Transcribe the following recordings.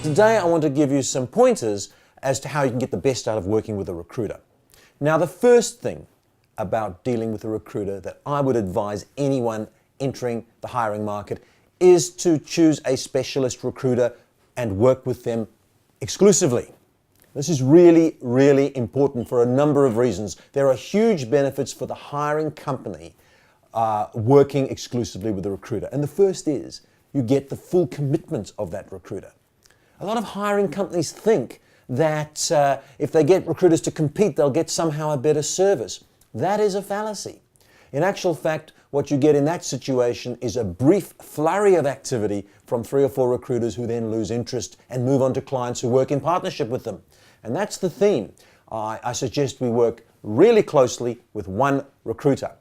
Today I want to give you some pointers as to how you can get the best out of working with a recruiter. Now, the first thing about dealing with a recruiter that I would advise anyone entering the hiring market is to choose a specialist recruiter and work with them exclusively. This is really, really important for a number of reasons. There are huge benefits for the hiring company working exclusively with a recruiter. And the first is you get the full commitment of that recruiter. A lot of hiring companies think that if they get recruiters to compete, they'll get somehow a better service. That is a fallacy. In actual fact, what you get in that situation is a brief flurry of activity from 3 or 4 recruiters who then lose interest and move on to clients who work in partnership with them. And that's the theme. I suggest we work really closely with one recruiter.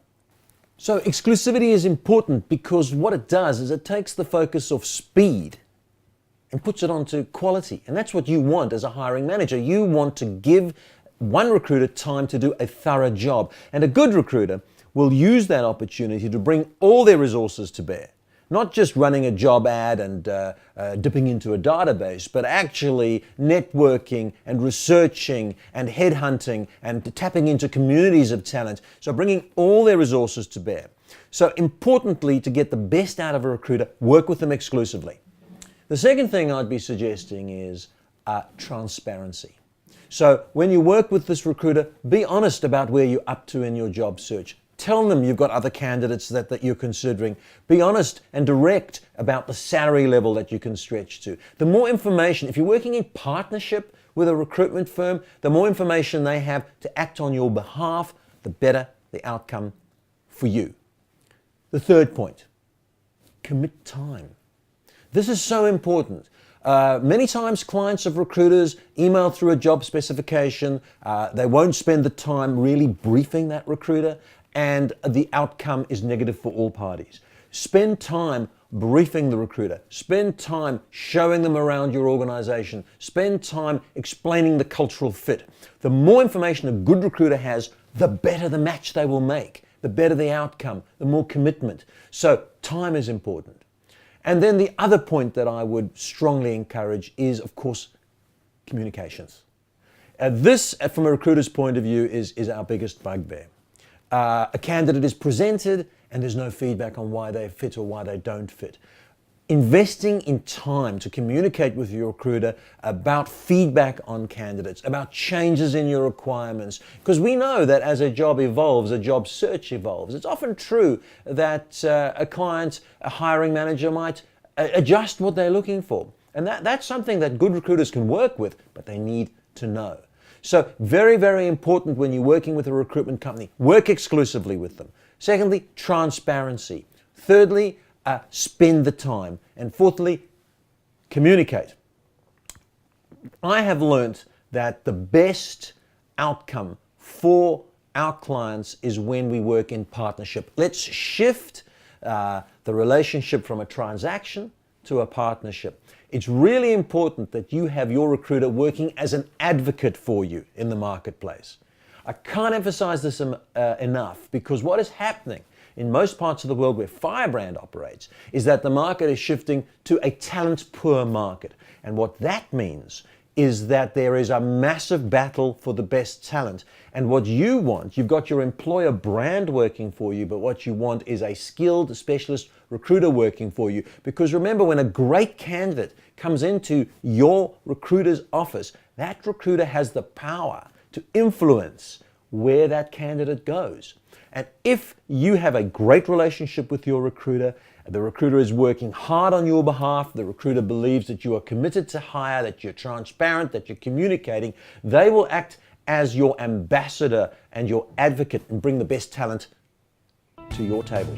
So exclusivity is important because what it does is it takes the focus of speed and puts it onto quality. And that's what you want as a hiring manager. You want to give one recruiter time to do a thorough job. And a good recruiter will use that opportunity to bring all their resources to bear. Not just running a job ad and dipping into a database, but actually networking and researching and headhunting and tapping into communities of talent. So bringing all their resources to bear. So importantly, to get the best out of a recruiter, work with them exclusively. The second thing I'd be suggesting is transparency. So when you work with this recruiter, be honest about where you're up to in your job search. Tell them you've got other candidates that you're considering. Be honest and direct about the salary level that you can stretch to. The more information, if you're working in partnership with a recruitment firm, the more information they have to act on your behalf, the better the outcome for you. The third point, commit time. This is so important. Many times clients of recruiters email through a job specification. They won't spend the time really briefing that recruiter, and the outcome is negative for all parties. Spend time briefing the recruiter. Spend time showing them around your organization. Spend time explaining the cultural fit. The more information a good recruiter has, the better the match they will make, the better the outcome, the more commitment. So time is important. And then the other point that I would strongly encourage is, of course, communications. This, from a recruiter's point of view, is our biggest bugbear. A candidate is presented and there's no feedback on why they fit or why they don't fit. Investing in time to communicate with your recruiter about feedback on candidates, about changes in your requirements, because we know that as a job evolves, a job search evolves. It's often true that a client, a hiring manager might adjust what they're looking for. And that's something that good recruiters can work with, but they need to know. So very, very important when you're working with a recruitment company, work exclusively with them. Secondly, transparency. Thirdly, spend the time. And fourthly, communicate. I have learnt that the best outcome for our clients is when we work in partnership. Let's shift the relationship from a transaction to a partnership. It's really important that you have your recruiter working as an advocate for you in the marketplace. I can't emphasize this enough, because what is happening in most parts of the world where Firebrand operates is that the market is shifting to a talent-poor market. And what that means is that there is a massive battle for the best talent. And what you want, you've got your employer brand working for you, but what you want is a skilled specialist recruiter working for you. Because remember, when a great candidate comes into your recruiter's office, that recruiter has the power to influence where that candidate goes. And if you have a great relationship with your recruiter, the recruiter is working hard on your behalf, the recruiter believes that you are committed to hire, that you're transparent, that you're communicating, they will act as your ambassador and your advocate and bring the best talent to your table.